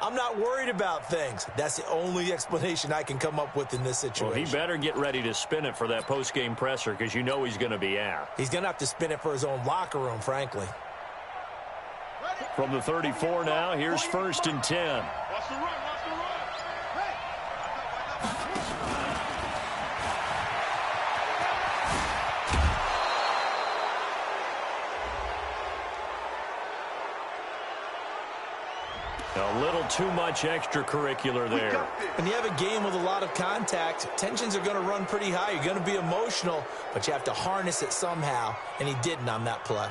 I'm not worried about things. That's the only explanation I can come up with in this situation. Well, he better get ready to spin it for that post-game presser because you know he's going to be out. He's going to have to spin it for his own locker room, frankly. From the 34 now, here's 1st and 10. A little too much extracurricular there. When you have a game with a lot of contact, tensions are going to run pretty high. You're going to be emotional, but you have to harness it somehow, and he didn't on that play.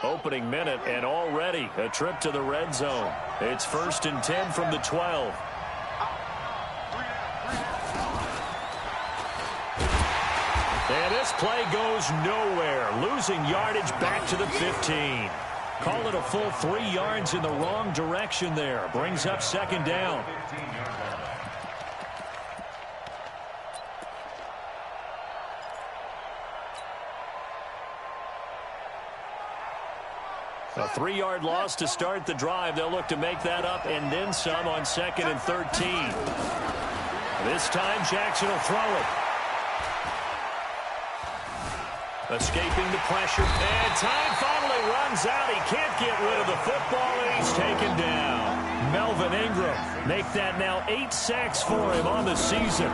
Opening minute, and already a trip to the red zone. It's 1st and 10 from the 12. And this play goes nowhere. Losing yardage back to the 15. Call it a full 3 yards in the wrong direction there. Brings up 2nd down. A 3-yard loss to start the drive. They'll look to make that up and then some on 2nd and 13. This time Jackson will throw it. Escaping the pressure. And time finally runs out. He can't get rid of the football, and he's taken down. Melvin Ingram make that now 8 sacks for him on the season.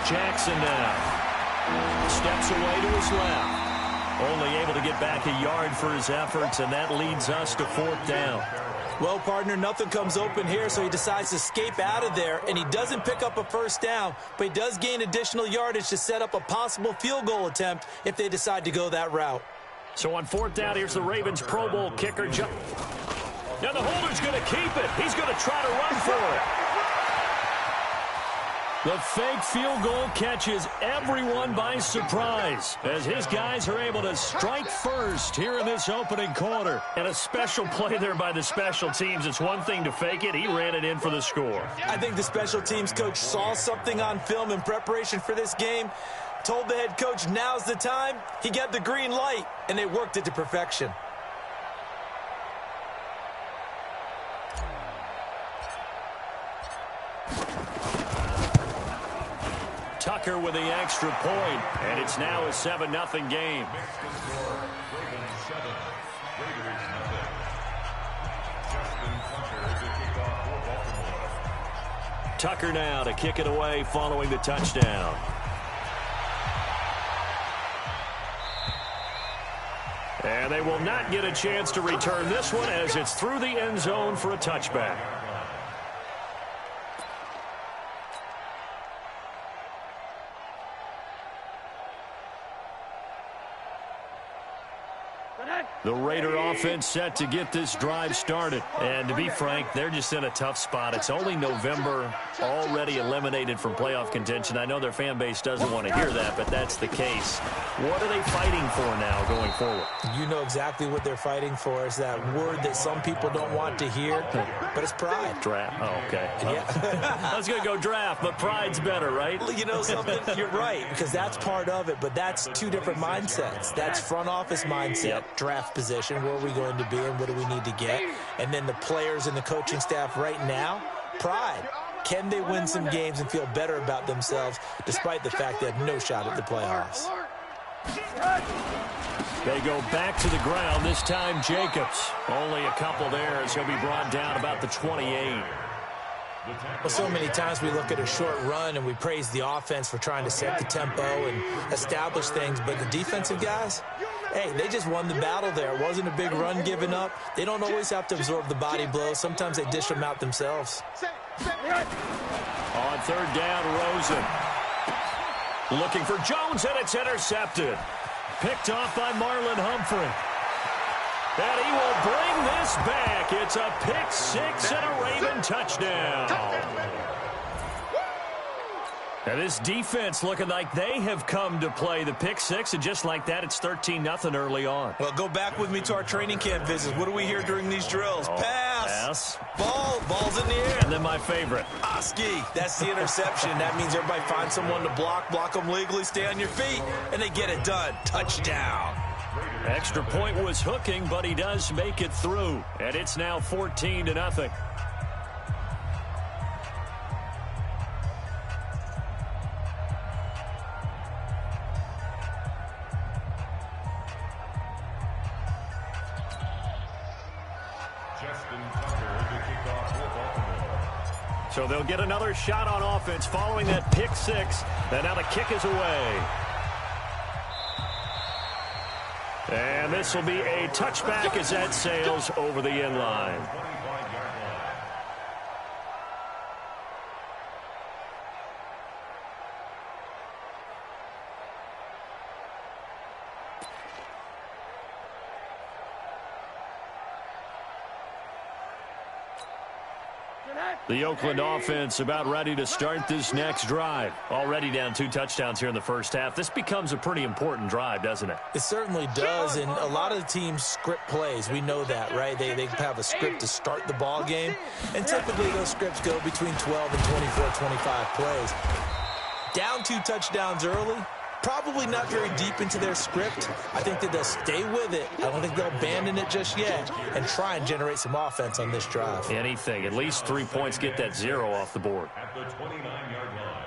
Jackson now steps away to his left. Only able to get back a yard for his efforts, and that leads us to 4th down. Well, partner, nothing comes open here, so he decides to escape out of there, and he doesn't pick up a 1st down, but he does gain additional yardage to set up a possible field goal attempt if they decide to go that route. So on 4th down, here's the Ravens Pro Bowl kicker. Now the holder's going to keep it. He's going to try to run for it. The fake field goal catches everyone by surprise as his guys are able to strike first here in this opening quarter. And a special play there by the special teams. It's one thing to fake it. He ran it in for the score. I think the special teams coach saw something on film in preparation for this game, told the head coach now's the time. He got the green light, and they worked it to perfection. Tucker with the extra point, and it's now a 7-0 game. Tucker now to kick it away following the touchdown. And they will not get a chance to return this one as it's through the end zone for a touchback. The Raider offense set to get this drive started. And to be frank, they're just in a tough spot. It's only November, already eliminated from playoff contention. I know their fan base doesn't want to hear that, but that's the case. What are they fighting for now going forward? You know exactly what they're fighting for. Is that word that some people don't want to hear, but it's pride. Draft. Oh, okay. Yeah. I was going to go draft, but pride's better, right? You know something? You're right, because that's part of it, but that's two different mindsets. That's front office mindset, draft position, where are we going to be and what do we need to get? And then the players and the coaching staff right now, pride. Can they win some games and feel better about themselves despite the fact they have no shot at the playoffs? They go back to the ground, this time Jacobs. Only a couple there as he'll be brought down about the 28. Well, so many times we look at a short run and we praise the offense for trying to set the tempo and establish things, but the defensive guys, hey, they just won the battle there. It wasn't a big run given up. They don't always have to absorb the body blows. Sometimes they dish them out themselves. On 3rd down, Rosen. Looking for Jones, and it's intercepted. Picked off by Marlon Humphrey. And he will bring this back. It's a pick six and a Raven touchdown. And this defense looking like they have come to play the pick six, and just like that, it's 13-0 early on. Well, go back with me to our training camp visits. What do we hear during these drills? Pass. Ball's in the air. And then my favorite. Ski. That's the interception. That means everybody finds someone to block them legally, stay on your feet, and they get it done. Touchdown. Extra point was hooking, but he does make it through. And it's now 14-0. So they'll get another shot on offense following that pick six. And now the kick is away. And this will be a touchback as that sails over the end line. The Oakland offense about ready to start this next drive. Already down 2 touchdowns here in the first half. This becomes a pretty important drive, doesn't it? It certainly does, and a lot of the teams script plays. We know that, right? They have a script to start the ball game, and typically those scripts go between 12 and 24, 25 plays. Down 2 touchdowns early, probably not very deep into their script. I think that they'll stay with it. I don't think they'll abandon it just yet and try and generate some offense on this drive. Anything. At least 3 points, get that 0 off the board. At the 29-yard line.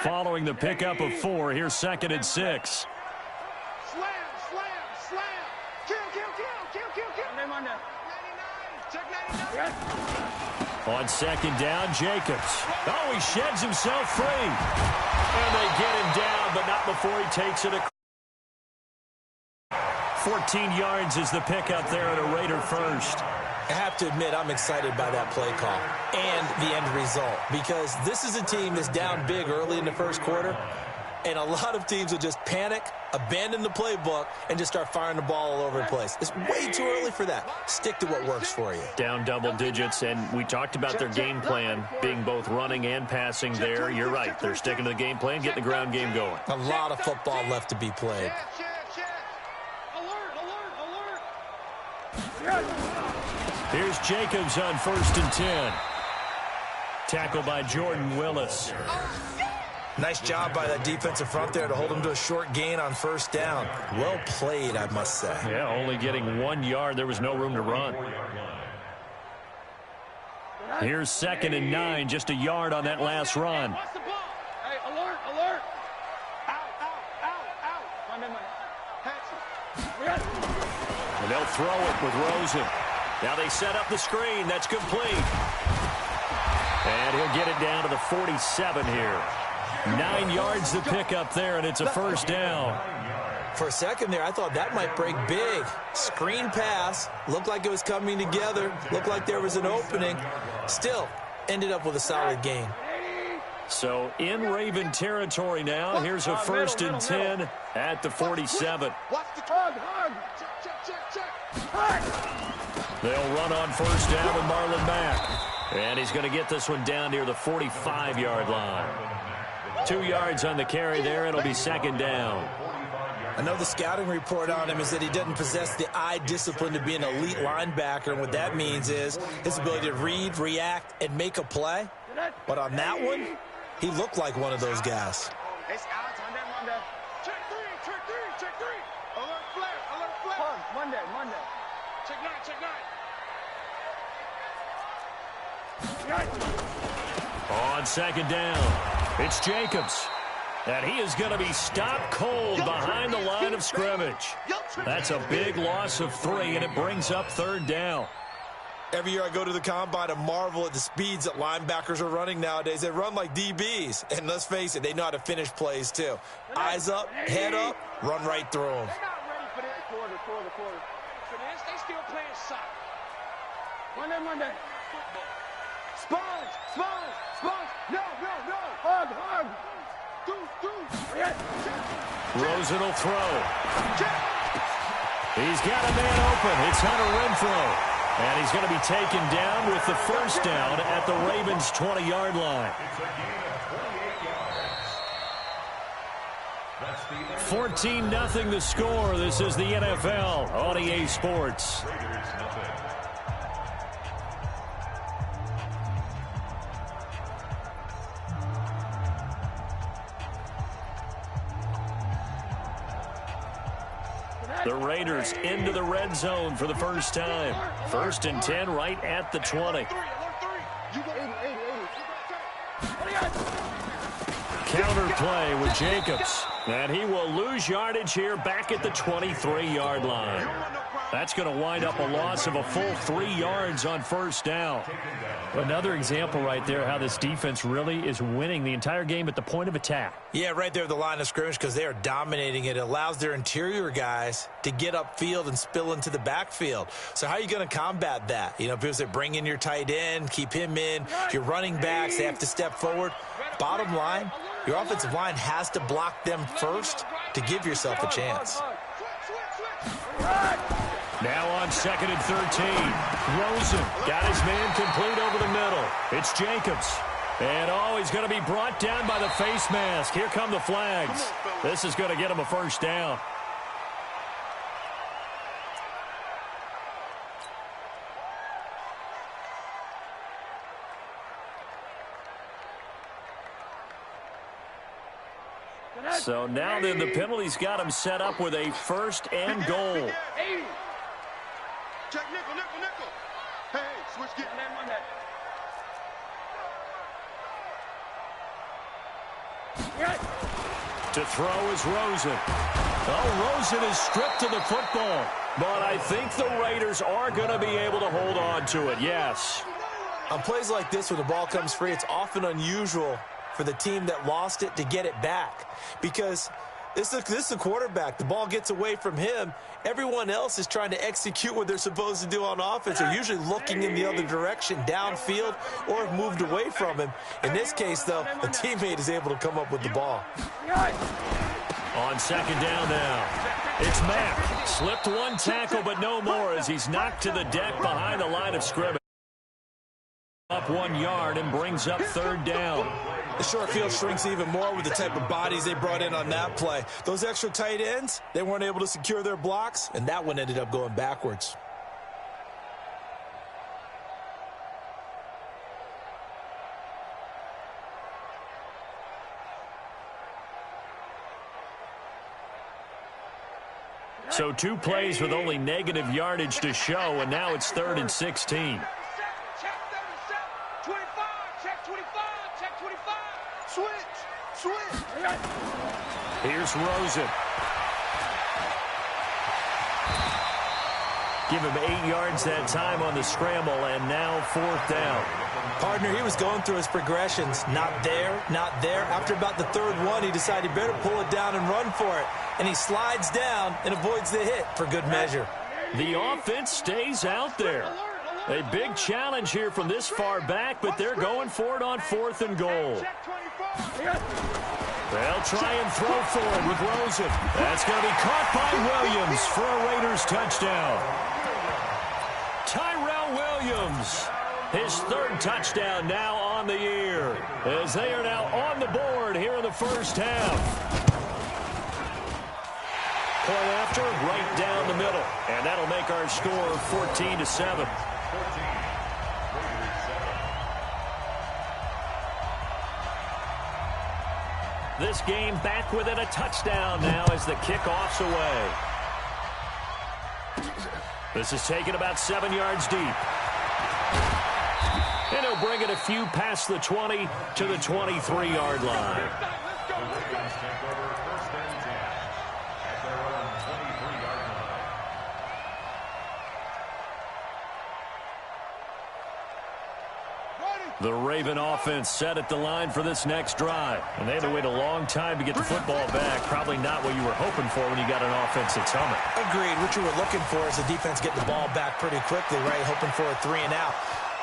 Following the pickup of 4, here's 2nd and 6. Slam, slam, slam. Kill, kill, kill, kill, kill, kill. On 2nd down, Jacobs. Oh, he sheds himself free. And they get him down, but not before he takes it. 14 yards is the pickup there at a Raider first. I have to admit, I'm excited by that play call and the end result, because this is a team that's down big early in the first quarter, and a lot of teams will just panic, abandon the playbook, and just start firing the ball all over the place. It's way too early for that. Stick to what works for you. Down double digits, and we talked about their game plan being both running and passing there. You're right. They're sticking to the game plan, getting the ground game going. A lot of football left to be played. Here's Jacobs on 1st and 10. Tackled by Jordan Willis. Nice job by that defensive front there to hold him to a short gain on 1st down. Well played, I must say. Yeah, only getting 1 yard. There was no room to run. Here's 2nd and 9, just a yard on that last run. Hey, alert, alert. Out. And they'll throw it with Rosen. Now they set up the screen. That's complete. And he'll get it down to the 47 here. 9 yards to pick up there, and it's a 1st down. For a second there, I thought that might break big. Screen pass. Looked like it was coming together. Looked like there was an opening. Still, ended up with a solid gain. So in Raven territory now. Here's a 1st and 10 at the 47. Watch the hug. Check. They'll run on 1st down with Marlon Mack. And he's going to get this one down near the 45-yard line. 2 yards on the carry there. It'll be 2nd down. I know the scouting report on him is that he doesn't possess the eye discipline to be an elite linebacker, and what that means is his ability to read, react, and make a play. But on that one, he looked like one of those guys. It's out on that Monday. Check three. Alert flare. Monday. Check nine. On 2nd down, it's Jacobs. And he is going to be stopped cold behind the line of scrimmage. That's a big loss of 3, and it brings up 3rd down. Every year I go to the combine and marvel at the speeds that linebackers are running nowadays. They run like DBs. And let's face it, they know how to finish plays too. Eyes up, head up, run right through them. They're not ready for this. Quarter. For this, they still playing soccer. Monday. Sponge. No. Hug. Rosen will throw. He's got a man open. It's Hunter Renfrow. And he's going to be taken down with the 1st down at the Ravens' 20-yard line. 14-0 the score. This is the NFL on EA Sports. The Raiders into the red zone for the first time. 1st and 10 right at the 20. Counter play with Jacobs. And he will lose yardage here back at the 23-yard line. That's going to wind up a loss of a full 3 yards on 1st down. Another example right there how this defense really is winning the entire game at the point of attack. Yeah, right there at the line of scrimmage because they are dominating it. It allows their interior guys to get upfield and spill into the backfield. So how are you going to combat that? You know, because they bring in your tight end, keep him in. Your running backs, they have to step forward. Bottom line, your offensive line has to block them first to give yourself a chance. Now on 2nd and 13. Rosen got his man complete over the middle. It's Jacobs. And, he's going to be brought down by the face mask. Here come the flags. This is going to get him a 1st down. So now then the penalty's got him set up with a 1st and goal. Check nickel, nickel, nickel. Hey, switch getting that one that. To throw is Rosen. Oh, Rosen is stripped to the football. But I think the Raiders are going to be able to hold on to it, yes. On plays like this where the ball comes free, it's often unusual for the team that lost it to get it back. Because this is the quarterback. The ball gets away from him. Everyone else is trying to execute what they're supposed to do on offense. They're usually looking in the other direction, downfield, or have moved away from him. In this case, though, a teammate is able to come up with the ball. On 2nd down now, it's Mack. Slipped one tackle, but no more as he's knocked to the deck behind the line of scrimmage. Up 1 yard and brings up 3rd down. The short field shrinks even more with the type of bodies they brought in on that play. Those extra tight ends, they weren't able to secure their blocks, and that one ended up going backwards. So 2 plays with only negative yardage to show, and now it's 3rd and 16. Here's Rosen. Give him 8 yards that time on the scramble, and now 4th down. Partner, he was going through his progressions. Not there, not there. After about the 3rd one, he decided he better pull it down and run for it. And he slides down and avoids the hit for good measure. The offense stays out there. A big challenge here from this far back, but they're going for it on 4th and goal. They'll try and throw for it with Rosen. That's going to be caught by Williams for a Raiders touchdown. Tyrell Williams, his 3rd touchdown now on the year, as they are now on the board here in the 1st half. Point after, right down the middle, and that'll make our score 14-7. This game back within a touchdown now as the kickoff's away. This is taken about 7 yards deep. And he'll bring it a few past the 20 to the 23-yard line. The Raven offense set at the line for this next drive. And they had to wait a long time to get the football back. Probably not what you were hoping for when you got an offense that's humming. Agreed. What you were looking for is the defense getting the ball back pretty quickly, right? Hoping for a 3 and out.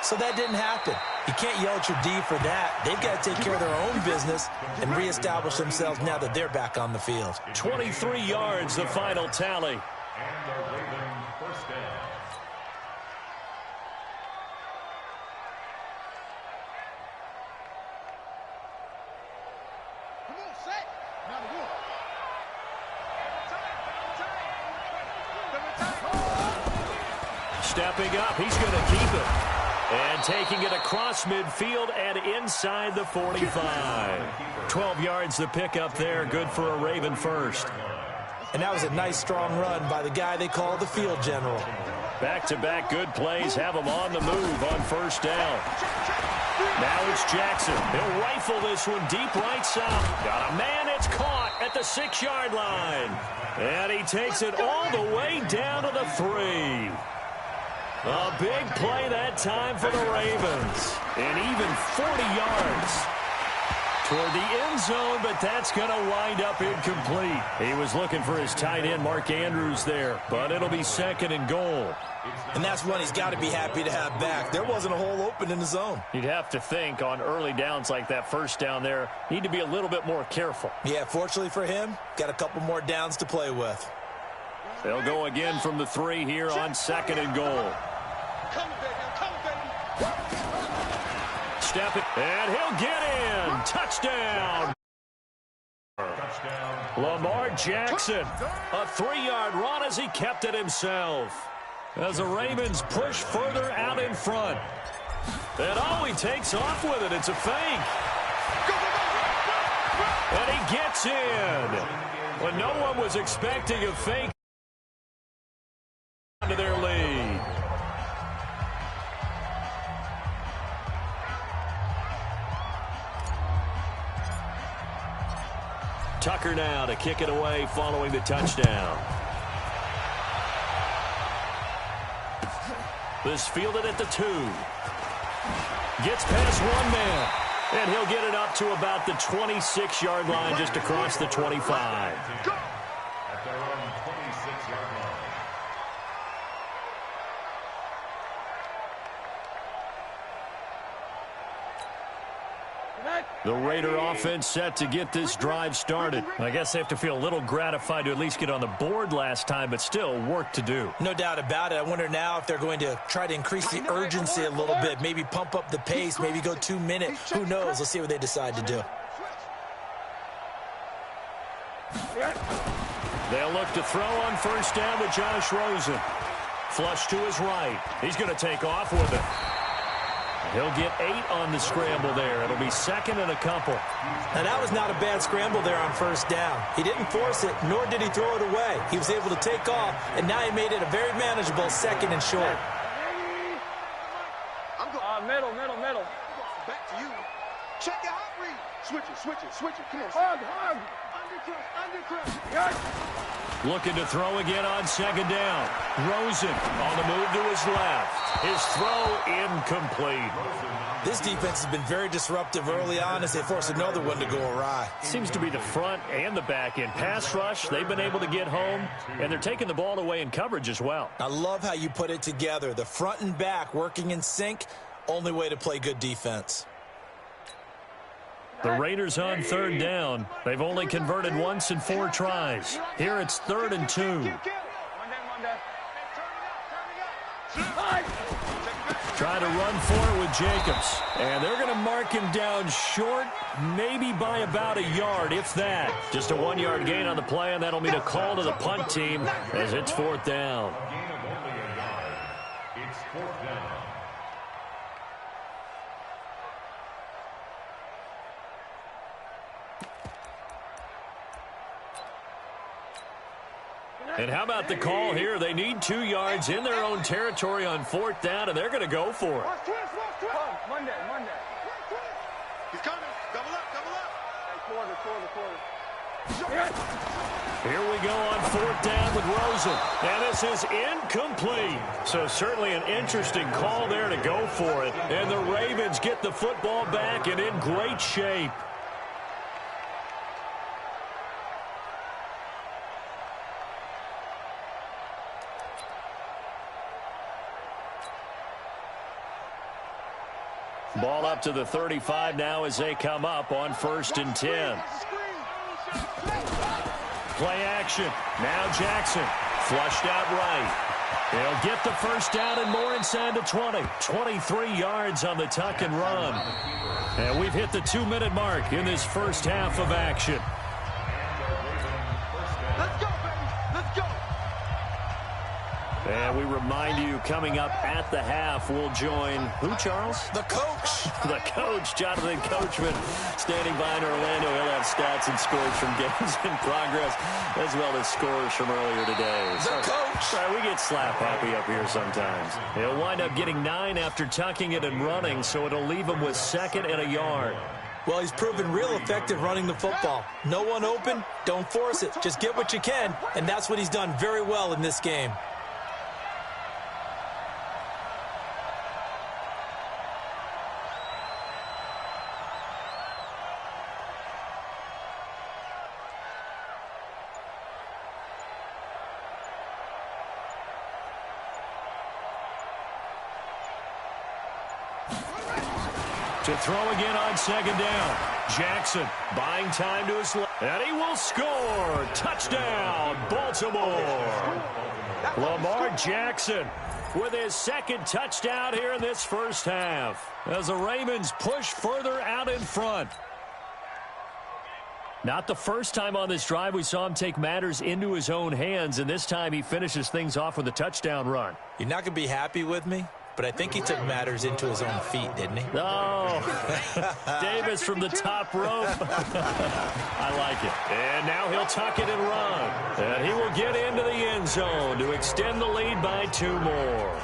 So that didn't happen. You can't yell at your D for that. They've got to take care of their own business and reestablish themselves now that they're back on the field. 23 yards, the final tally. And the Raven 1st down. Stepping up, he's going to keep it. And taking it across midfield and inside the 45. 12 yards the pickup there, good for a Raven 1st. And that was a nice, strong run by the guy they call the field general. Back-to-back good plays have him on the move on first down. Now it's Jackson. He'll rifle this one deep right side. Got a man. It's caught at the 6-yard line. And he takes it all the way down to the 3. A big play that time for the Ravens. And even 40 yards toward the end zone, but that's going to wind up incomplete. He was looking for his tight end, Mark Andrews, there, but it'll be 2nd and goal. And that's one he's got to be happy to have back. There wasn't a hole open in the zone. You'd have to think on early downs like that first down there, need to be a little bit more careful. Yeah, fortunately for him, got a couple more downs to play with. They'll go again from the 3 here on 2nd and goal. Come, baby. Come, baby. Step it, and he'll get in. Touchdown. Lamar Jackson, a 3-yard run as he kept it himself. As the Ravens push further out in front. And he takes off with it. It's a fake. And he gets in. When no one was expecting a fake to their lead. Tucker now to kick it away following the touchdown. This fielded at the 2. Gets past one man. And he'll get it up to about the 26-yard line just across the 25. At their own 26-yard line. The Raider offense set to get this drive started. I guess they have to feel a little gratified to at least get on the board last time, but still work to do. No doubt about it. I wonder now if they're going to try to increase the urgency a little bit, maybe pump up the pace, maybe go 2 minutes. Who knows? Let's see what they decide to do. They'll look to throw on first down with Josh Rosen. Flush to his right. He's going to take off with it. He'll get 8 on the scramble there. It'll be 2nd and a couple. Now, that was not a bad scramble there on first down. He didn't force it, nor did he throw it away. He was able to take off, and now he made it a very manageable 2nd and short. I'm going. Middle. Back to you. Check your hot read. Switch it. Come on. Hug. Undercross. Yes. Looking to throw again on 2nd down. Rosen on the move to his left. His throw incomplete. This defense has been very disruptive early on as they force another one to go awry. Seems to be the front and the back end. Pass rush, they've been able to get home, and they're taking the ball away in coverage as well. I love how you put it together. The front and back working in sync, only way to play good defense. The Raiders on 3rd down. They've only converted once in 4 tries. Here it's 3rd and 2. Try to run for it with Jacobs. And they're going to mark him down short, maybe by about a yard, if that. Just a 1-yard gain on the play, and that'll mean a call to the punt team as it's 4th down. A gain of only a yard. It's 4th down. And how about the call here? They need 2 yards in their own territory on 4th down, and they're going to go for it. Monday. He's coming. Double up. Quarter. Here we go on 4th down with Rosen. And this is incomplete. So certainly an interesting call there to go for it. And the Ravens get the football back and in great shape. Ball up to the 35 now as they come up on 1st and 10. Play action. Now Jackson. Flushed out right. He'll get the first down and more inside the 20. 23 yards on the tuck and run. And we've hit the 2-minute mark in this first half of action. Let's go, baby. Let's go. And we remind you, coming up at the half, we'll join who, Charles? The coach. The coach, Jonathan Coachman, standing by in Orlando. He'll have stats and scores from games in progress, as well as scores from earlier today. The coach. Sorry, we get slap-happy up here sometimes. He'll wind up getting 9 after tucking it and running, so it'll leave him with 2nd and a yard. Well, he's proven real effective running the football. No one open, don't force it. Just get what you can, and that's what he's done very well in this game. To throw again on 2nd down. Jackson buying time to his left. And he will score. Touchdown, Baltimore. Lamar Jackson with his 2nd touchdown here in this first half, as the Ravens push further out in front. Not the first time on this drive we saw him take matters into his own hands, and this time he finishes things off with a touchdown run. You're not going to be happy with me, but I think he took matters into his own feet, didn't he? Oh, Davis from the top rope. I like it. And now he'll tuck it and run. And he will get into the end zone to extend the lead by 2 more.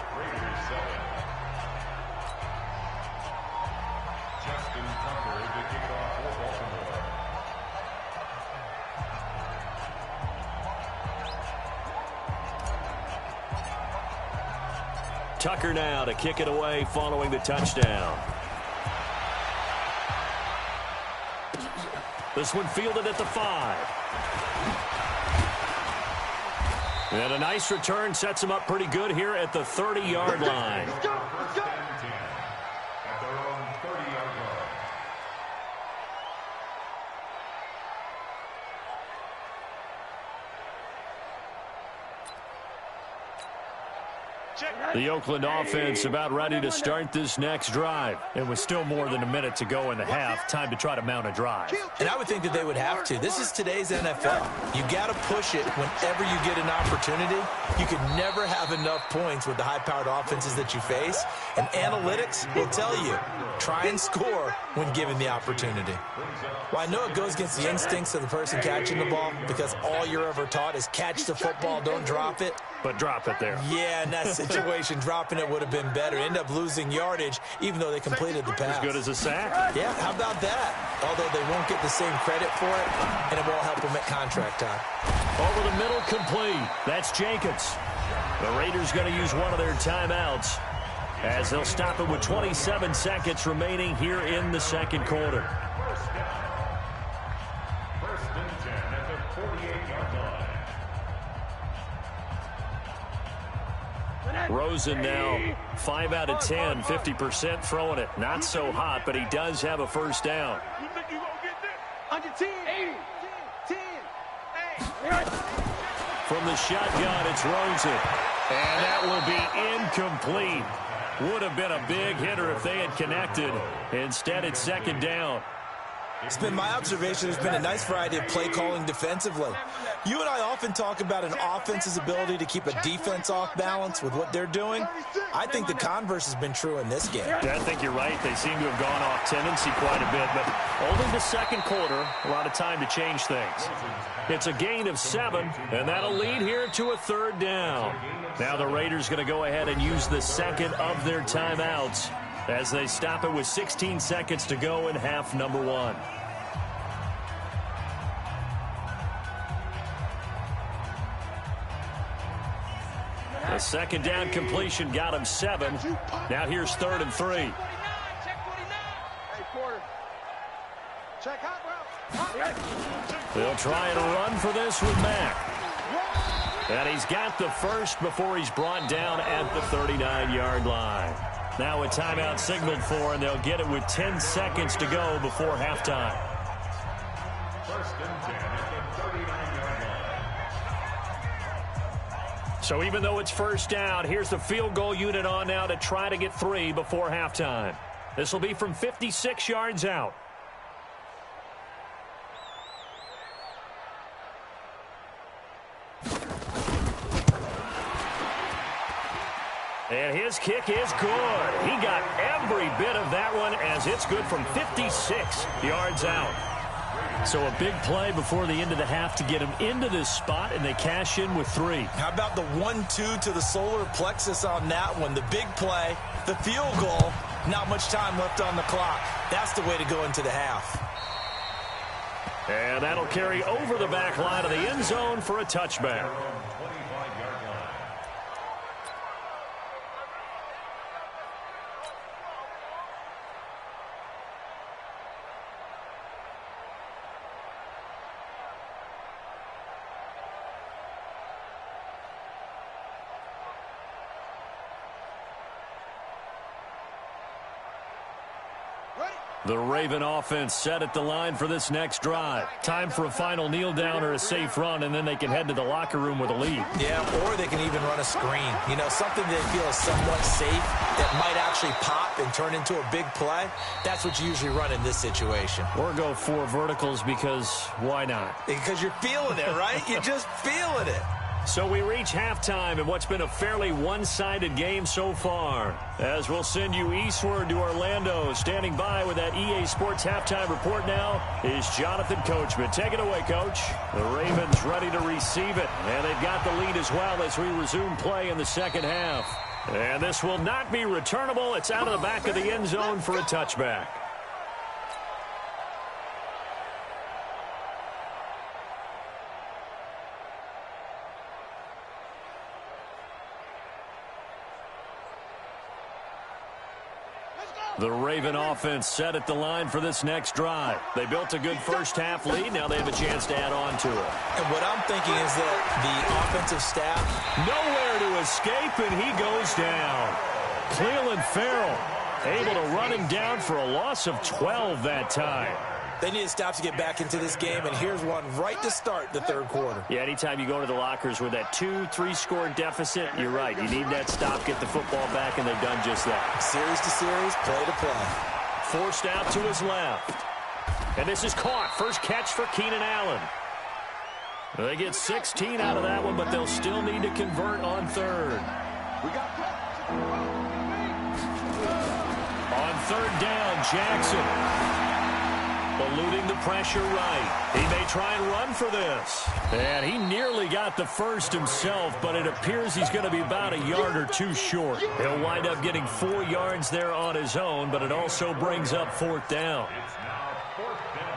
Tucker now to kick it away following the touchdown. This one fielded at the 5. And a nice return sets him up pretty good here at the 30-yard line. At their own 30-yard line. The Oakland offense about ready to start this next drive. And with still more than a minute to go in the half, time to try to mount a drive. And I would think that they would have to. This is today's NFL. You got to push it whenever you get an opportunity. You can never have enough points with the high-powered offenses that you face. And analytics will tell you, try and score when given the opportunity. Well, I know it goes against the instincts of the person catching the ball, because all you're ever taught is catch the football, don't drop it. But drop it there. Yeah, in that situation, dropping it would have been better. End up losing yardage, even though they completed the pass. As good as a sack. Yeah, how about that? Although they won't get the same credit for it, and it won't help them at contract time. Over the middle, complete. That's Jenkins. The Raiders going to use one of their timeouts, as they'll stop it with 27 seconds remaining here in the second quarter. First and 10 at the 48-yard line. Rosen now 5 out of 10, 50% throwing it. Not so hot, but he does have a first down. You think you gonna get that? Under 10. 10. From the shotgun, it's Rosen. And that will be incomplete. Would have been a big hitter if they had connected. Instead, it's second down. It's been my observation there's been a nice variety of play calling defensively. You and I often talk about an offense's ability to keep a defense off balance with what they're doing. I think the converse has been true in this game. Yeah, I think you're right. They seem to have gone off tendency quite a bit, but only the second quarter, a lot of time to change things. It's a gain of 7, and that'll lead here to a third down. Now the Raiders going to go ahead and use the second of their timeouts as they stop it with 16 seconds to go in half number 1. The second down completion got him 7. Now here's 3rd and 3. Hey, Porter. Check hot route. They'll try and run for this with Mack. And he's got the first before he's brought down at the 39-yard line. Now a timeout signaled for, and they'll get it with 10 seconds to go before halftime. First and 10 at the 39-yard line. So even though it's first down, here's the field goal unit on now to try to get 3 before halftime. This will be from 56 yards out. And his kick is good. He got every bit of that one, as it's good from 56 yards out. So a big play before the end of the half to get them into this spot, and they cash in with 3. How about the 1-2 to the solar plexus on that one? The big play, the field goal, not much time left on the clock. That's the way to go into the half. And that'll carry over the back line of the end zone for a touchback. The Raven offense set at the line for this next drive. Time for a final kneel down or a safe run, and then they can head to the locker room with a lead. Yeah, or they can even run a screen. You know, something they feel is somewhat safe that might actually pop and turn into a big play. That's what you usually run in this situation. Or go 4 verticals because why not? Because you're feeling it, right? You're just feeling it. So we reach halftime in what's been a fairly one-sided game so far. As we'll send you eastward to Orlando. Standing by with that EA Sports halftime report now is Jonathan Coachman. Take it away, Coach. The Ravens ready to receive it. And they've got the lead as well as we resume play in the second half. And this will not be returnable. It's out of the back of the end zone for a touchback. The Raven offense set at the line for this next drive. They built a good first-half lead. Now they have a chance to add on to it. And what I'm thinking is that the offensive staff... Nowhere to escape, and he goes down. Cleveland Farrell able to run him down for a loss of 12 that time. They need to stop to get back into this game, and here's one right to start the third quarter. Yeah, anytime you go to the lockers with that 2-3 score deficit, you're right. You need that stop, get the football back, and they've done just that. Series to series, play to play. Forced out to his left. And this is caught. First catch for Keenan Allen. They get 16 out of that one, but they'll still need to convert on third. On third down, Jackson. Eluding the pressure right. He may try and run for this. And he nearly got the first himself, but it appears he's going to be about a yard or 2 short. He'll wind up getting 4 yards there on his own, but it also brings up 4th down. It's now 4th down.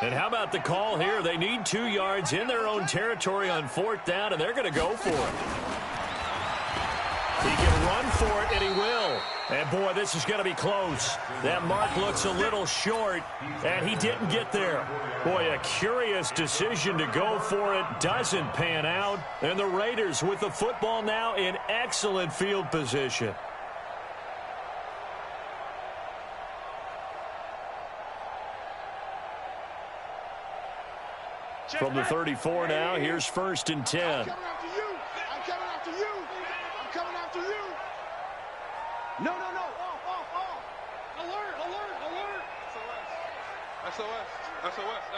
And how about the call here? They need 2 yards in their own territory on 4th down, and they're going to go for it. He can run for it, and he will. And, boy, this is going to be close. That mark looks a little short, and he didn't get there. Boy, a curious decision to go for it. Doesn't pan out. And the Raiders with the football now in excellent field position. From the 34 now, here's 1st and 10. I'm coming after you. I'm coming after you. I'm coming after you. No. Off. Alert.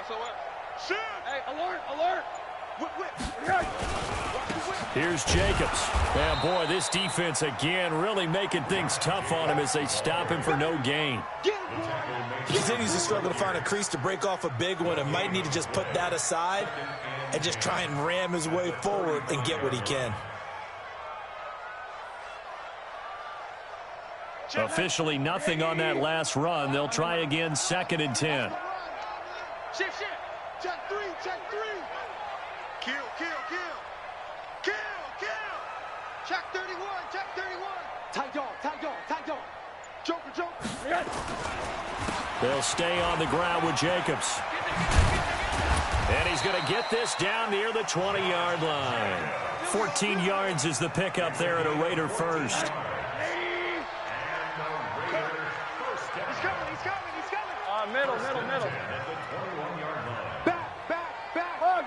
SOS. Shit. Hey, alert. Whip. Here's Jacobs. And, boy, this defense again really making things tough on him as they stop him for no gain. He continues to struggle to find a crease to break off a big one and might need to just put that aside and just try and ram his way forward and get what he can. Officially nothing on that last run. They'll try again, 2nd and 10. Shit. Check three. Kill. Check 31. Tight dog. Joker. They'll stay on the ground with Jacobs. And he's going to get this down near the 20-yard line. 14 yards is the pickup there at a Raider first. He's coming. Middle. Back. Hug.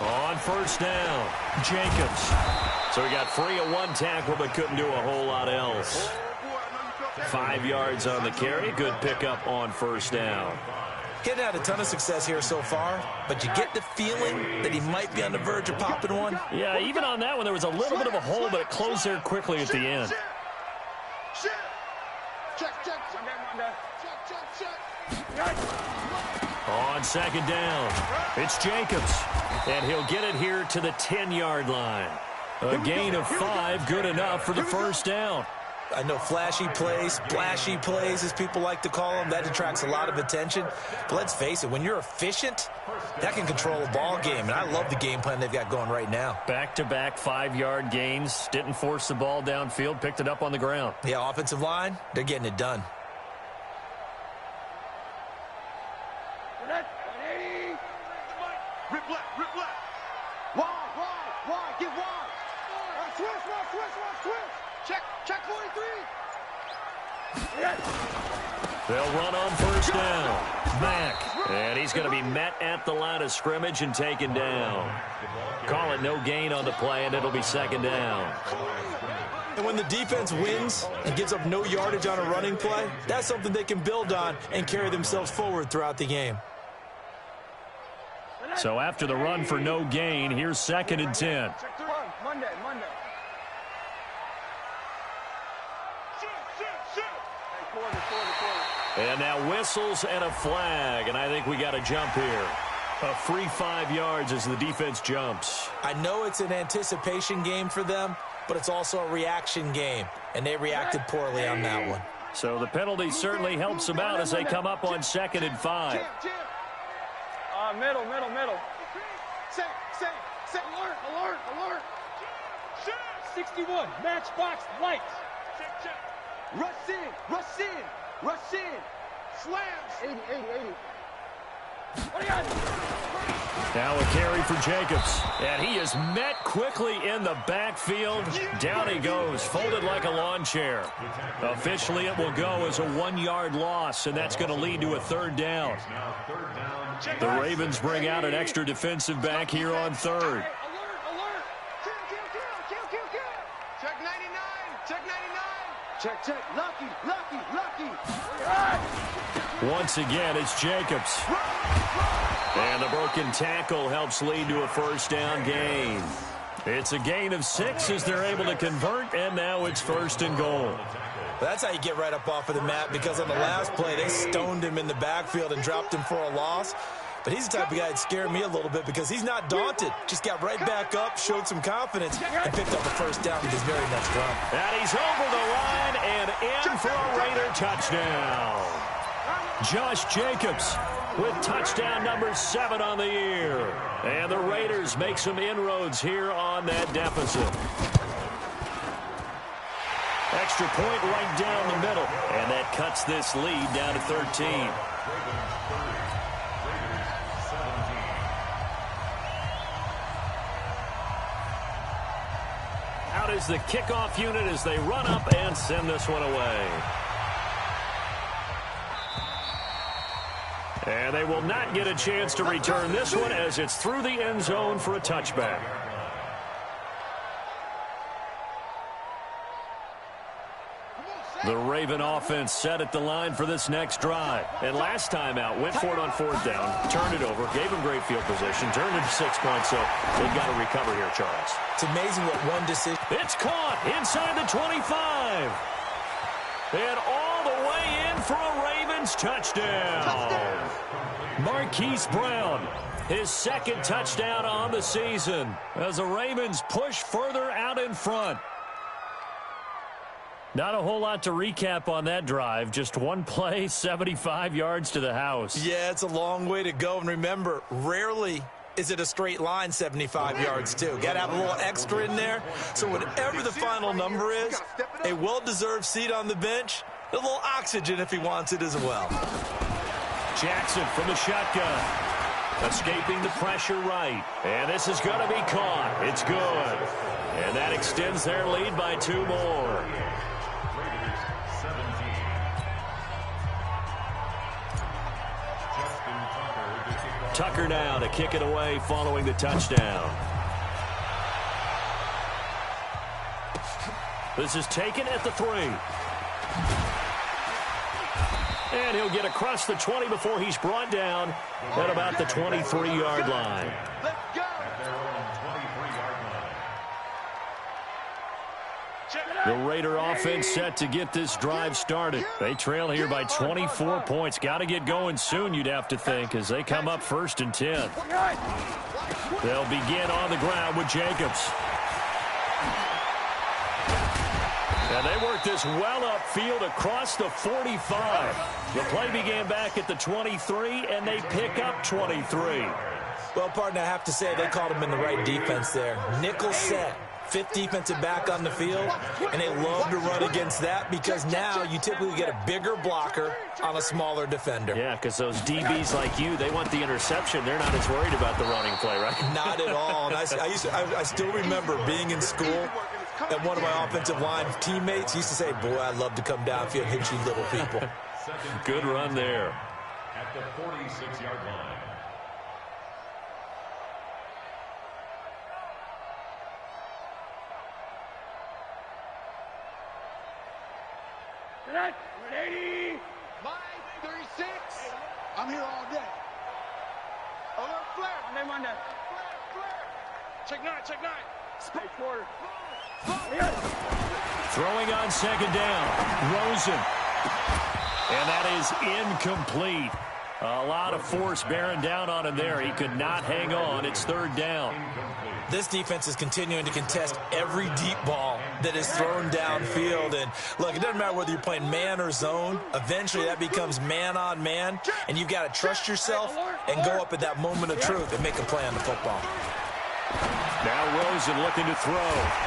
On 1st down, Jacobs. So he got free of 1 tackle but couldn't do a whole lot else. 5 yards on the carry. Good pickup on first down. Getting had a ton of success here so far, but you get the feeling that he might be on the verge of popping one. Yeah, even on that one, there was a little bit of a hole, but it closed there quickly at the end. On second down, it's Jacobs, and he'll get it here to the 10-yard line. A gain of 5, good enough for the first down. I know flashy plays, splashy plays, as people like to call them, that attracts a lot of attention. But let's face it, when you're efficient, that can control a ball game. And I love the game plan they've got going right now. Back-to-back 5-yard gains. Didn't force the ball downfield, picked it up on the ground. Yeah, offensive line, they're getting it done. Rip left. Wide, get wide. Switch. Check 43. They'll run on first down. Back. And he's going to be met at the line of scrimmage and taken down. Call it no gain on the play, and it'll be second down. And when the defense wins and gives up no yardage on a running play, that's something they can build on and carry themselves forward throughout the game. So after the run for no gain, here's 2nd and 10. Monday. And now whistles and a flag, and I think we got a jump here. A free 5 yards as the defense jumps. I know it's an anticipation game for them, but it's also a reaction game, and they reacted poorly on that one. So the penalty certainly helps them out as they come up on 2nd and 5. Middle. Set. Alert. 61, matchbox lights. Check. Rush in. Slams. 80. What do you got? Now a carry for Jacobs. And he is met quickly in the backfield. Down he goes, folded like a lawn chair. Officially, it will go as a 1-yard loss, and that's going to lead to a 3rd down. The Ravens bring out an extra defensive back here on 3rd. Alert. Kill. Check 99. Check. Lucky. Once again, it's Jacobs. And the broken tackle helps lead to a first down gain. It's a gain of 6 as they're able to convert, and now it's 1st and goal. That's how you get right up off of the mat, because on the last play, they stoned him in the backfield and dropped him for a loss. But he's the type of guy that scared me a little bit because he's not daunted. Just got right back up, showed some confidence, and picked up a first down with his very next run. And he's over the line and in for a Raider touchdown. Josh Jacobs with touchdown number 7 on the year. And the Raiders make some inroads here on that deficit. Extra point right down the middle. And that cuts this lead down to 13. Out is the kickoff unit as they run up and send this one away. And they will not get a chance to return this one as it's through the end zone for a touchback. The Raven offense set at the line for this next drive. And last time out, went for it on 4th down, turned it over, gave them great field position, turned it to 6 points, so they've got to recover here, Charles. It's amazing what one decision. It's caught inside the 25. And all the way in for a Ravens touchdown. Marquise Brown, his 2nd touchdown on the season as the Ravens push further out in front. Not a whole lot to recap on that drive. Just one play, 75 yards to the house. Yeah, it's a long way to go. And remember, rarely is it a straight line 75 yards, too. Got to have a little extra in there. So whatever the final number is, a well-deserved seat on the bench, a little oxygen if he wants it as well. Jackson from the shotgun. Escaping the pressure right. And this is going to be caught. It's good. And that extends their lead by 2 more. Tucker now to kick it away following the touchdown. This is taken at the 3. And he'll get across the 20 before he's brought down at about the 23-yard line. Let's go. The Raider offense set to get this drive started. They trail here by 24 points. Got to get going soon, you'd have to think, as they come up 1st and 10. They'll begin on the ground with Jacobs. And they work this well upfield across the 45. The play began back at the 23, and they pick up 23. Well, partner, I have to say they called him in the right defense there. Nickel set. 5th defensive back on the field, and they love to run against that because now you typically get a bigger blocker on a smaller defender. Yeah, because those DBs like you, they want the interception. They're not as worried about the running play, right? Not at all. And I still remember being in school, and one of my offensive line teammates used to say, boy, I'd love to come downfield and hit you little people. Good run there. At the 46-yard line. Tonight, 80. My 36. I'm here all day. Alert flare. Monday. Flare. Check 9. Space quarter. Throwing on 2nd down. Rosen. And that is incomplete. A lot of force bearing down on him there. He could not hang on. It's 3rd down. This defense is continuing to contest every deep ball that is thrown downfield. And, look, it doesn't matter whether you're playing man or zone. Eventually, that becomes man-on-man, and you've got to trust yourself and go up at that moment of truth and make a play on the football. Now Rosen looking to throw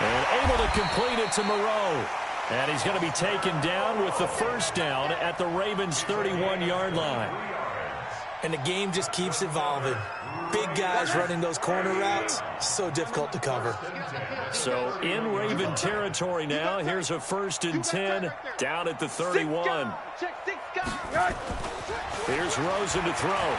and able to complete it to Moreau. And he's going to be taken down with the 1st down at the Ravens' 31-yard line. And the game just keeps evolving. Big guys running those corner routes, so difficult to cover. So in Raven territory now, here's a 1st and 10 down at the 31. Here's Rosen to throw.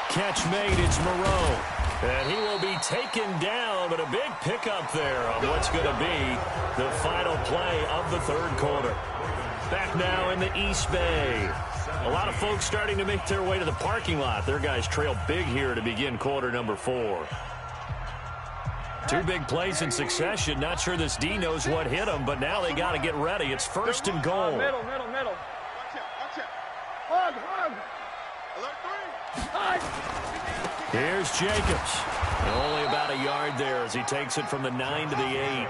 Catch made, it's Moreau. And he will be taken down, but a big pickup there on what's going to be the final play of the 3rd quarter. Back now in the East Bay. A lot of folks starting to make their way to the parking lot. Their guys trail big here to begin quarter number 4. 2 big plays in succession. Not sure this D knows what hit them, but now they got to get ready. It's 1st and goal. Middle. Watch out. Hug. Alert 3. Here's Jacobs. Only about a yard there as he takes it from the 9 to the 8.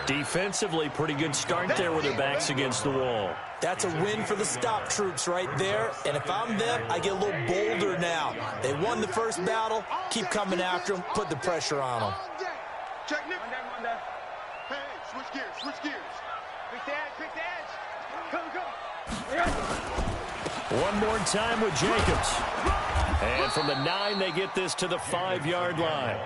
Defensively, pretty good start there with their backs against the wall. That's a win for the stop troops right there. And if I'm them, I get a little bolder now. They won the first battle. Keep coming after them. Put the pressure on them. Check Monday. Hey, switch gears. Quick the edge. Come. One more time with Jacobs. And from the 9, they get this to the 5-yard line.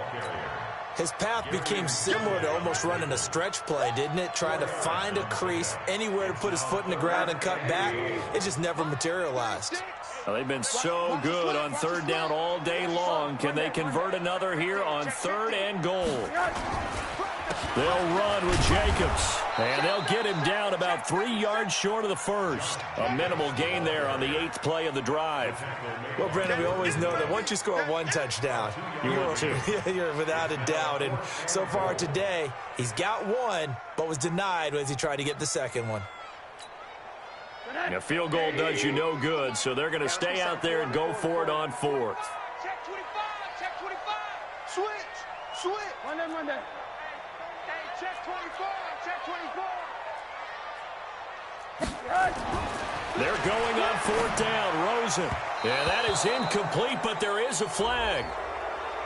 His path became similar to almost running a stretch play, didn't it? Trying to find a crease, anywhere to put his foot in the ground and cut back. It just never materialized. Well, they've been so good on 3rd down all day long. Can they convert another here on 3rd and goal? They'll run with Jacobs, and they'll get him down about 3 yards short of the 1st. A minimal gain there on the 8th play of the drive. Well, Brandon, we always know that once you score 1 touchdown, you're without a doubt. And so far today, he's got 1, but was denied as he tried to get the 2nd one. A field goal does you no good, so they're going to stay out there and go for it on 4th. Check 25. Switch. Monday. Hey, check 24. They're going on 4th down. Rosen. Yeah, that is incomplete, but there is a flag.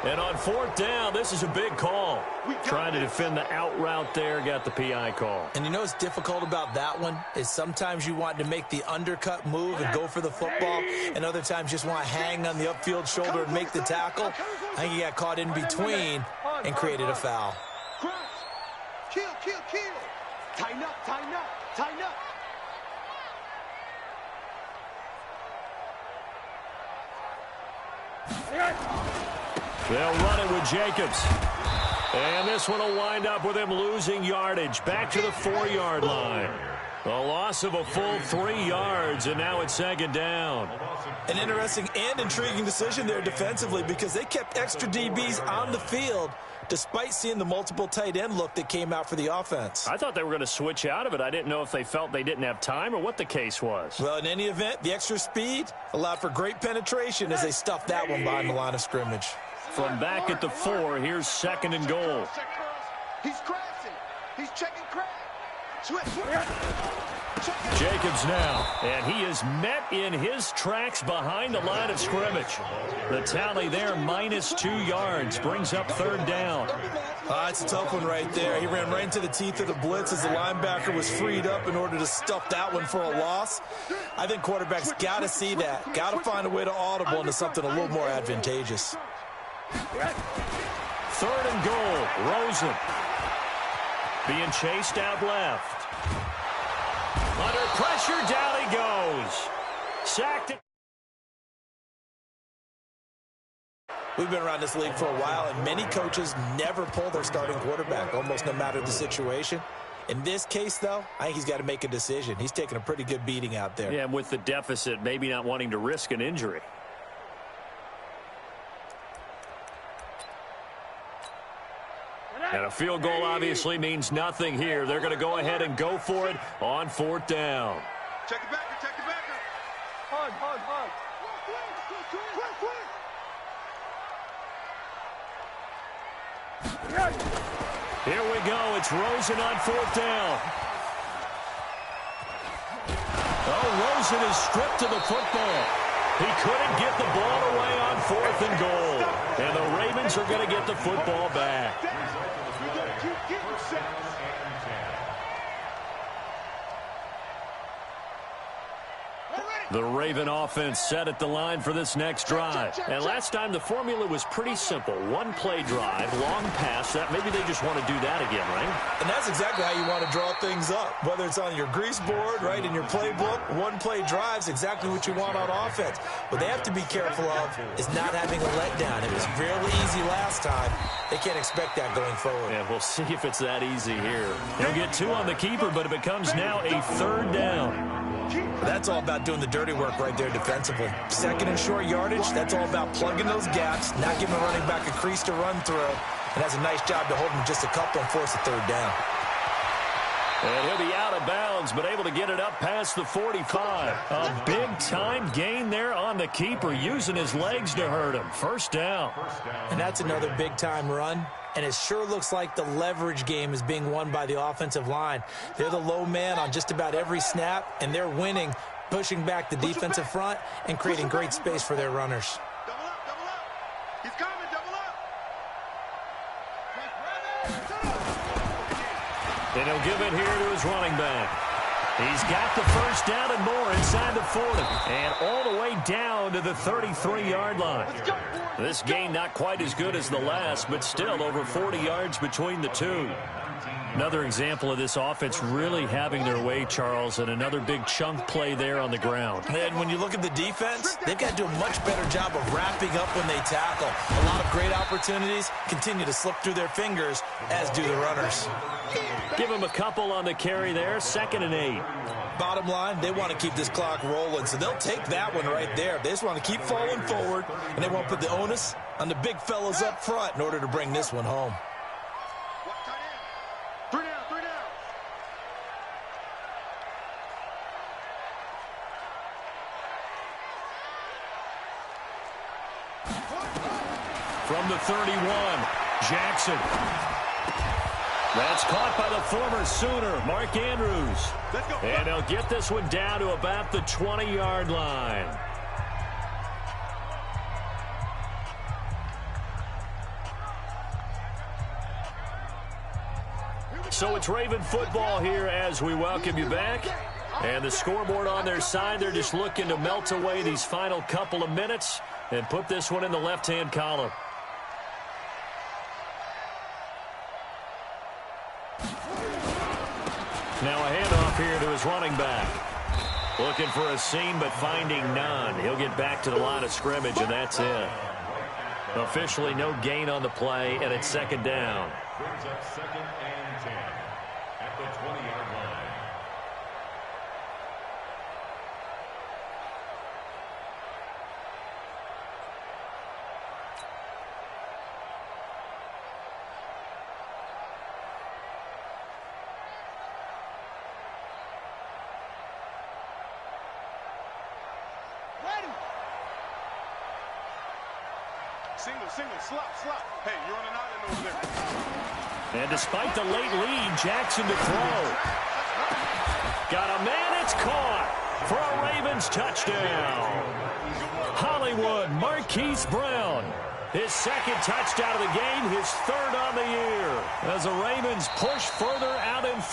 And on 4th down, this is a big call. Trying to defend the out route there, got the PI call. And you know what's difficult about that one is sometimes you want to make the undercut move and go for the football, and other times just want to hang on the upfield shoulder and make the tackle. I think he got caught in between and created a foul. Kill. Tighten up. They'll run it with Jacobs. And this one will wind up with him losing yardage. Back to the 4-yard line. A loss of a full 3 yards, and now it's second down. An interesting and intriguing decision there defensively because they kept extra DBs on the field despite seeing the multiple tight end look that came out for the offense. I thought they were going to switch out of it. I didn't know if they felt they didn't have time or what the case was. Well, in any event, the extra speed allowed for great penetration as they stuffed that one behind the line of scrimmage. From back at the 4, here's second and goal. He's crashing. He's checking crash. Switch. Jacobs now, and he is met in his tracks behind the line of scrimmage. The tally there, -2 yards, brings up third down. It's a tough one right there. He ran right into the teeth of the blitz as the linebacker was freed up in order to stuff that one for a loss. I think quarterbacks got to see that. Got to find a way to audible into something a little more advantageous. Third and goal, Rosen. Being chased out left. Under pressure, down he goes. Sacked it. We've been around this league for a while, and many coaches never pull their starting quarterback, almost no matter the situation. In this case, though, I think he's got to make a decision. He's taking a pretty good beating out there. Yeah, and with the deficit, maybe not wanting to risk an injury. And a field goal obviously means nothing here. They're going to go ahead and go for it on fourth down. Check the backer, check the backer. Hug. Here we go. It's Rosen on fourth down. Oh, Rosen is stripped to the football. He couldn't get the ball away on fourth and goal. And the Ravens are going to get the football back. The Raven offense set at the line for this next drive. And last time the formula was pretty simple. One-play drive, long pass. That maybe they just want to do that again, right? And that's exactly how you want to draw things up. Whether it's on your grease board, right, in your playbook, one-play drive's exactly what you want on offense. What they have to be careful of is not having a letdown. It was fairly easy last time. They can't expect that going forward. Yeah, we'll see if it's that easy here. He'll get 2 on the keeper, but it becomes now a third down. That's all about doing the dirty work right there defensively. Second and short yardage, that's all about plugging those gaps, not giving a running back a crease to run through, and has a nice job to hold him just a couple and force a third down. And he'll be out of bounds, but able to get it up past the 45. A big-time gain there on the keeper, using his legs to hurt him. First down. And that's another big-time run. And it sure looks like the leverage game is being won by the offensive line. They're the low man on just about every snap, and they're winning, pushing back the defensive front and creating great space for their runners. Double up. He's coming, double up. And he'll give it here to his running back. He's got the first down and more inside the 40. And all the way down to the 33-yard line. This game not quite as good as the last, but still over 40 yards between the two. Another example of this offense really having their way, Charles, and another big chunk play there on the ground. And when you look at the defense, they've got to do a much better job of wrapping up when they tackle. A lot of great opportunities continue to slip through their fingers, as do the runners. Give them a couple on the carry there, 2nd and 8. Bottom line, they want to keep this clock rolling, so they'll take that one right there. They just want to keep falling forward, and they want to put the onus on the big fellas up front in order to bring this one home. Three down. From the 31, Jackson. That's caught by the former Sooner, Mark Andrews. And they'll get this one down to about the 20-yard line. So it's Raven football here as we welcome you back. And the scoreboard on their side, they're just looking to melt away these final couple of minutes and put this one in the left-hand column. Now a handoff here to his running back. Looking for a seam, but finding none. He'll get back to the line of scrimmage, and that's it. Officially no gain on the play, and it's second down. Brings up 2nd and 10 at the 20-yard line. Single, slop. Hey, you're on an island over there. And despite the late lead, Jackson to throw. Got a man, it's caught for a Ravens touchdown. Hollywood Marquise Brown. His second touchdown of the game, his third on the year. As the Ravens push further out in front.